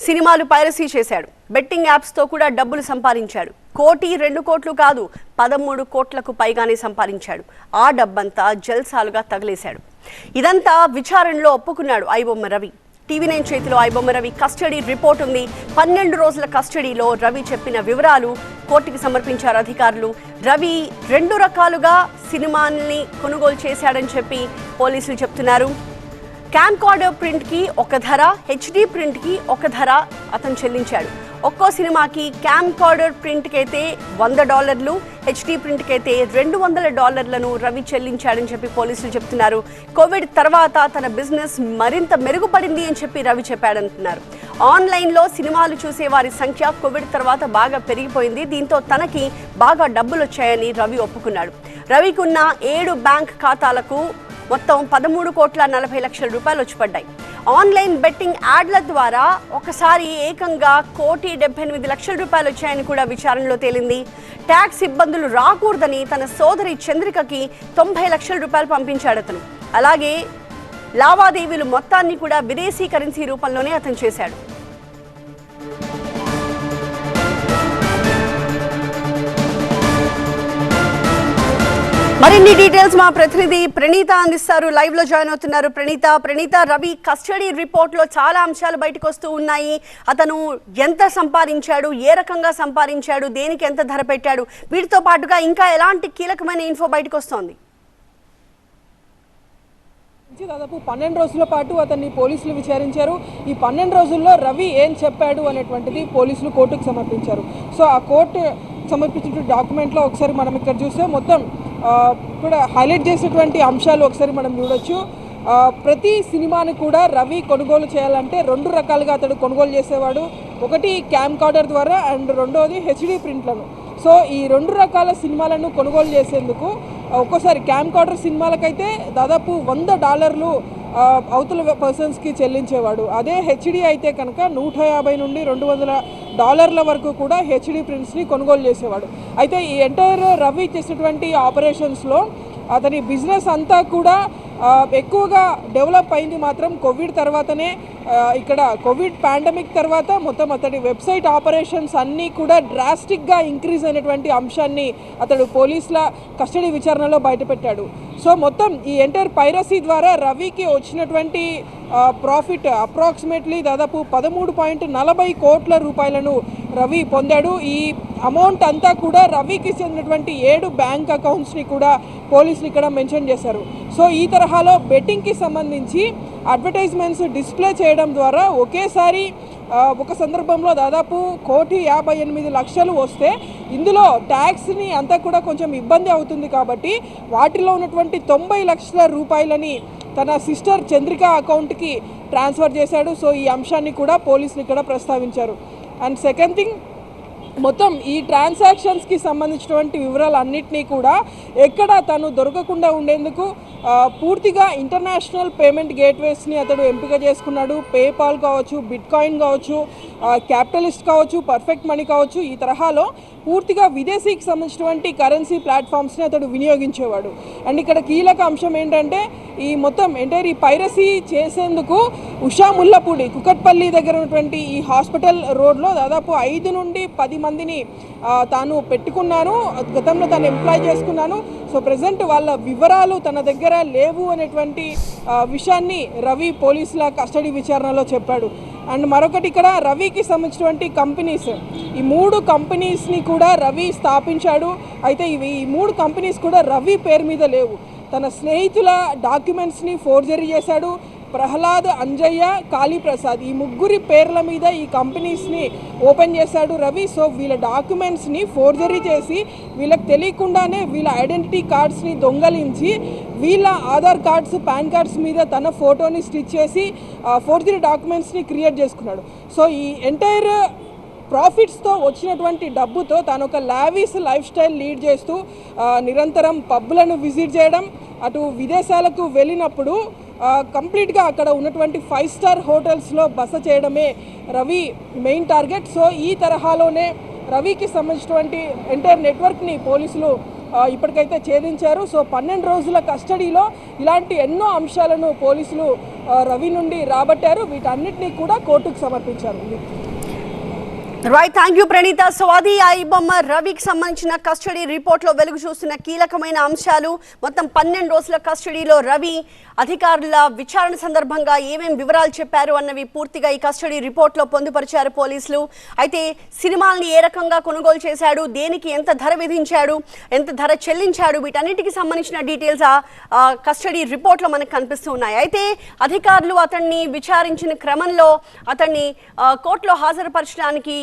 సినిమాలు పైరసీ చేశాడు. Betting apps తో కూడా డబ్బులు సంపాదించాడు. 1-2 కోట్లు కాదు 13 కోట్లకు పైగానే సంపాదించాడు. ఆ డబ్బంతా జల్సాలుగా తగిలేశాడు. ఇదంతా విచారణలో ఒప్పుకున్నాడు ఐబొమ్మ రవి. టీవీ9 చేతిలో ఐబొమ్మ రవి కస్టడీ రిపోర్ట్ ఉంది. 12 రోజుల కస్టడీలో రవి చెప్పిన వివరాలు కోర్టుకి సమర్పించారు అధికారులు. రవి 2 రకాలుగా సినిమాల్ని కొనుగోలు చేశాడని చెప్పి పోలీసులు చెప్తున్నారు. క్యామ్కార్డర్ ప్రింట్కి ఒక ధర, హెచ్డి ప్రింట్కి ఒక ధర అతను చెల్లించాడు. ఒక్కో సినిమాకి క్యామ్కార్డర్ ప్రింట్కి అయితే $100, హెచ్డి ప్రింట్కి అయితే $200 రవి చెల్లించాడని చెప్పి పోలీసులు చెప్తున్నారు. కోవిడ్ తర్వాత తన బిజినెస్ మరింత మెరుగుపడింది అని చెప్పి రవి చెప్పాడంటున్నారు. ఆన్లైన్లో సినిమాలు చూసే వారి సంఖ్య కోవిడ్ తర్వాత బాగా పెరిగిపోయింది. దీంతో తనకి బాగా డబ్బులు వచ్చాయని రవి ఒప్పుకున్నాడు. రవికి ఉన్న 7 బ్యాంక్ ఖాతాలకు మొత్తం 13,40,00,000 రూపాయలు వచ్చి పడ్డాయి. ఆన్లైన్ బెట్టింగ్ యాడ్ల ద్వారా ఒకసారి ఏకంగా 1,78,00,000 రూపాయలు వచ్చాయని కూడా విచారణలో తేలింది. ట్యాక్స్ ఇబ్బందులు రాకూడదని తన సోదరి చంద్రికకి 90 లక్షల రూపాయలు పంపించాడు అతను. అలాగే లావాదేవీలు మొత్తాన్ని కూడా విదేశీ కరెన్సీ రూపంలోనే అతను చేశాడు. మరిన్ని డీటెయిల్స్ మా ప్రతినిధి ప్రణీత అందిస్తారు. లైవ్ లో జాయిన్ అవుతున్నారు. ప్రణీత, రవి కస్టడీ రిపోర్ట్ లో చాలా అంశాలు బయటకు వస్తూ ఉన్నాయి. అతను ఎంత సంపాదించాడు, ఏ రకంగా సంపాదించాడు, దేనికి ఎంత ధర పెట్టాడు, వీటితో పాటుగా ఇంకా ఎలాంటి కీలకమైన ఇన్ఫో బయటకు వస్తోంది? దాదాపు 12 రోజుల పాటు అతన్ని పోలీసులు విచారించారు. ఈ 12 రోజుల్లో రవి ఏం చెప్పాడు అనేటువంటిది పోలీసులు కోర్టుకు సమర్పించారు. సో ఆ కోర్టు సమర్పించిన డాక్యుమెంట్లో ఒకసారి మనం ఇక్కడ చూస్తే మొత్తం కూడా హైలైట్ చేసేటువంటి అంశాలు ఒకసారి మనం చూడొచ్చు. ప్రతి సినిమాని కూడా రవి కొనుగోలు చేయాలంటే 2 రకాలుగా అతడు కొనుగోలు చేసేవాడు. ఒకటి క్యామ్కార్డర్ ద్వారా అండ్ రెండోది హెచ్డి ప్రింట్లను. సో ఈ 2 రకాల సినిమాలను కొనుగోలు చేసేందుకు ఒక్కోసారి క్యామ్కార్డర్ సినిమాలకైతే దాదాపు $100 అవతల పర్సన్స్కి చెల్లించేవాడు. అదే హెచ్డి అయితే కనుక $150 నుండి $200 వరకు కూడా హెచ్డి ప్రింట్స్ని కొనుగోలు చేసేవాడు. అయితే ఈ ఎంటైర్ రవి చేసినటువంటి ఆపరేషన్స్లో అతని బిజినెస్ అంతా కూడా ఎక్కువగా డెవలప్ అయింది మాత్రం కోవిడ్ తర్వాతనే. ఇక్కడ కోవిడ్ పాండమిక్ తర్వాత మొత్తం అతడి వెబ్సైట్ ఆపరేషన్స్ అన్నీ కూడా డ్రాస్టిక్గా ఇంక్రీజ్ అయినటువంటి అంశాన్ని అతడు పోలీసుల కస్టడీ విచారణలో బయటపెట్టాడు. సో మొత్తం ఈ ఎంటైర్ పైరసీ ద్వారా రవికి వచ్చినటువంటి ప్రాఫిట్ అప్రాక్సిమేట్లీ దాదాపు 13.40 కోట్ల రూపాయలను రవి పొందాడు. ఈ అమౌంట్ అంతా కూడా రవికి చెందినటువంటి 7 బ్యాంక్ అకౌంట్స్ని కూడా పోలీసులు ఇక్కడ మెన్షన్ చేశారు. సో ఈ తరహాలో బెట్టింగ్కి సంబంధించి అడ్వర్టైజ్మెంట్స్ డిస్ప్లే చేయడం ద్వారా ఒకేసారి ఒక సందర్భంలో దాదాపు 1,58,00,000 వస్తే ఇందులో ట్యాక్స్ని అంతా కూడా కొంచెం ఇబ్బంది అవుతుంది కాబట్టి వాటిలో ఉన్నటువంటి 90 లక్షల రూపాయలని తన సిస్టర్ చంద్రిక అకౌంట్కి ట్రాన్స్ఫర్ చేశాడు. సో ఈ అంశాన్ని కూడా పోలీసులు ఇక్కడ ప్రస్తావించారు. అండ్ సెకండ్ థింగ్, మొత్తం ఈ ట్రాన్సాక్షన్స్కి సంబంధించినటువంటి వివరాలన్నింటినీ కూడా ఎక్కడ తను దొరకకుండా ఉండేందుకు పూర్తిగా ఇంటర్నేషనల్ పేమెంట్ గేట్వేస్ని అతడు ఎంపిక చేసుకున్నాడు. పేపాల్ కావచ్చు, బిట్కాయిన్ కావచ్చు, క్యాపిటలిస్ట్ కావచ్చు, పర్ఫెక్ట్ మనీ కావచ్చు, ఈ తరహాలో పూర్తిగా విదేశీకి సంబంధించినటువంటి కరెన్సీ ప్లాట్ఫామ్స్ని అతడు వినియోగించేవాడు. అండ్ ఇక్కడ కీలక అంశం ఏంటంటే ఈ మొత్తం ఎంటైర్ ఈ పైరసీ చేసేందుకు ఉషా ముల్లపూడి కుకట్పల్లి దగ్గర ఉన్నటువంటి ఈ హాస్పిటల్ రోడ్లో దాదాపు 5 నుండి 10 మందిని తాను పెట్టుకున్నాను, గతంలో తాను ఎంప్లాయ్ చేసుకున్నాను. సో ప్రజెంట్ వాళ్ళ వివరాలు తన దగ్గర లేవు అనేటువంటి విషయాన్ని రవి పోలీసుల కస్టడీ విచారణలో చెప్పాడు. అండ్ మరొకటి, ఇక్కడ రవికి సంబంధించినటువంటి కంపెనీస్, ఈ 3 కంపెనీస్ని కూడా రవి స్థాపించాడు. అయితే ఈ 3 కంపెనీస్ కూడా రవి పేరు మీద లేవు. తన స్నేహితుల డాక్యుమెంట్స్ని ఫోర్జరీ చేశాడు. ప్రహ్లాద్, అంజయ్య, కాళీప్రసాద్ ఈ 3 పేర్ల మీద ఈ కంపెనీస్ని ఓపెన్ చేశాడు రవి. సో వీళ్ళ డాక్యుమెంట్స్ని ఫోర్జరీ చేసి వీళ్ళకి తెలియకుండానే వీళ్ళ ఐడెంటిటీ కార్డ్స్ని దొంగలించి వీళ్ళ ఆధార్ కార్డ్స్, పాన్ కార్డ్స్ మీద తన ఫోటోని స్టిచ్ చేసి ఫోర్జరీ డాక్యుమెంట్స్ని క్రియేట్ చేసుకున్నాడు. సో ఈ ఎంటైర్ ప్రాఫిట్స్తో వచ్చినటువంటి డబ్బుతో తాను ఒక లావిష్ లైఫ్ స్టైల్ లీడ్ చేస్తూ నిరంతరం పబ్లను విజిట్ చేయడం, అటు విదేశాలకు వెళ్ళినప్పుడు కంప్లీట్గా అక్కడ ఉన్నటువంటి 5 స్టార్ హోటల్స్లో బస చేయడమే రవి మెయిన్ టార్గెట్. సో ఈ తరహాలోనే రవికి సంబంధించినటువంటి ఎంటైర్ నెట్వర్క్ని పోలీసులు ఇప్పటికైతే ఛేదించారు. సో 12 రోజుల కస్టడీలో ఇలాంటి ఎన్నో అంశాలను పోలీసులు రవి నుండి రాబట్టారు. వీటన్నిటినీ కూడా కోర్టుకు సమర్పించారు. Right, thank you Praneetha. So అది ఐబొమ్మ రవికి సంబంధించిన కస్టడీ రిపోర్ట్లో వెలుగు చూస్తున్న కీలకమైన అంశాలు. మొత్తం 12 రోజుల కస్టడీలో రవి అధికారుల విచారణ సందర్భంగా ఏమేం వివరాలు చెప్పారు అన్నవి పూర్తిగా ఈ కస్టడీ రిపోర్ట్లో పొందుపరిచారు పోలీసులు. అయితే సినిమాల్ని ఏ రకంగా కొనుగోలు చేశాడు, దేనికి ఎంత ధర విధించాడు, ఎంత ధర చెల్లించాడు, వీటన్నిటికి సంబంధించిన డీటెయిల్స్ ఆ కస్టడీ రిపోర్ట్లో మనకు కనిపిస్తూ ఉన్నాయి. అయితే అధికారులు అతన్ని విచారించిన క్రమంలో అతన్ని కోర్టులో హాజరుపరచడానికి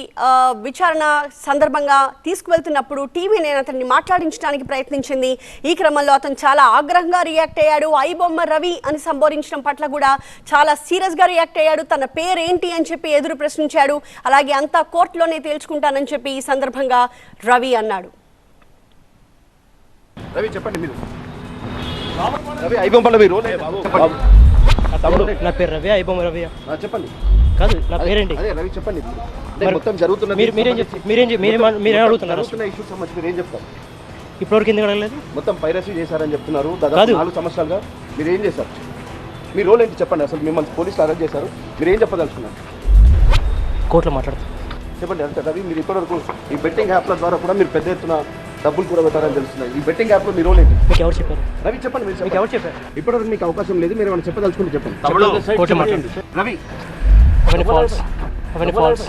విచారణ సందర్భంగా తీసుకువెళ్తున్నప్పుడు టీవీ నేను అతన్ని మాట్లాడించడానికి ప్రయత్నించింది. ఈ క్రమంలో అతను చాలా ఆగ్రహంగా రియాక్ట్ అయ్యాడు. ఐబొమ్మ రవి అని సంబోధించడం పట్ల కూడా చాలా సీరియస్గా రియాక్ట్ అయ్యాడు. తన పేరేంటి అని చెప్పి ఎదురు ప్రశ్నించాడు. అలాగే అంతా కోర్టులోనే తేల్చుకుంటానని చెప్పి ఈ సందర్భంగా రవి అన్నాడు. రవి చెప్పండి, మీరు రవి ఐబొమ్మల మీరు నా పేరు రవి, ఐబొమ్మ రవి. చెప్పండి. కాదు, నా పేరేంటి? అదే రవి చెప్పండి. మొత్తం జరుగుతున్న మీరేం అడుగుతున్నారు? ఇష్యూస్ సంబంధించి మీరు ఏం చెప్తారు? ఇప్పటివరకు ఎందుకు అడగలేదు? మొత్తం పైరసీ చేశారని చెప్తున్నారు. దాదాపు 4 సంవత్సరాలుగా మీరు ఏం చేశారు? మీ రోల్ ఏంటి చెప్పండి. అసలు మిమ్మల్ని పోలీసులు అరెస్ట్ చేశారు, మీరు ఏం చెప్పదలుచుకున్నారు? కోర్టులో మాట్లాడుతారు. చెప్పండి. అంటే రవి, మీరు ఇప్పటివరకు ఈ బెట్టింగ్ యాప్ల ద్వారా కూడా మీరు పెద్ద ఎత్తున డబ్బులు కూడా పెట్టారని తెలుస్తున్నాయి. ఈ బెట్టింగ్ యాప్లో మీ రోల్ ఏంటి? మీకు ఎవరు చెప్పారు? రవి చెప్పండి. మీకు ఎవరు చెప్పారు? ఇప్పటివరకు మీకు అవకాశం లేదు, మీరు ఏమైనా చెప్పదలుచుకుంటే చెప్పండి. కోర్టులో మాట్లాడండి. రవి, అవన్నీ ఫాల్స్.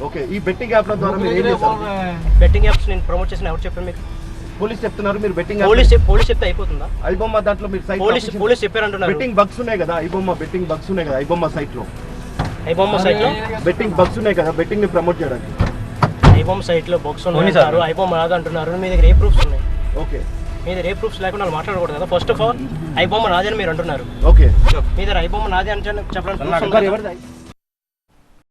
ఓకే, ఈ బెట్టింగ్ యాప్ల ద్వారా మీరు ఏం చేశారు? బెట్టింగ్ యాప్స్ నేను ప్రమోట్ చేసిన ఎవరు చెప్పారు మీకు? పోలీస్ చెప్తున్నారు. మీరు బెట్టింగ్ పోలీస్ చెప్తే అయిపోతుందా? ఐబొమ్మ దాంట్లో మీరు సైట్ పోలీస్ చెప్పారంటున్నారు. బెట్టింగ్ బగ్స్ ఉన్నాయి కదా, ఐబొమ్మ బెట్టింగ్ బగ్స్ ఉన్నాయి కదా, ఐబొమ్మ సైట్ లో ఐబొమ్మ సైట్ లో బెట్టింగ్ బగ్స్ ఉన్నాయి కదా, బెట్టింగ్ ని ప్రమోట్ చేయడానికి. ఐబొమ్మ సైట్ లో బొక్స్ ఉన్నారు, ఐబొమ్మ రాదు అంటున్నారు. మీ దగ్గర ఏ ప్రూఫ్స్ ఉన్నాయి? ఓకే, మీ దగ్గర ఏ ప్రూఫ్స్ లేకుండా వాళ్ళు మాట్లాడకూడదు కదా. ఫస్ట్ ఆఫ్ ఆల్ ఐబొమ్మ నాది అని మీరు అంటున్నారు. ఓకే, మీ దగ్గర ఐబొమ్మ నాది అని చెప్పడానికి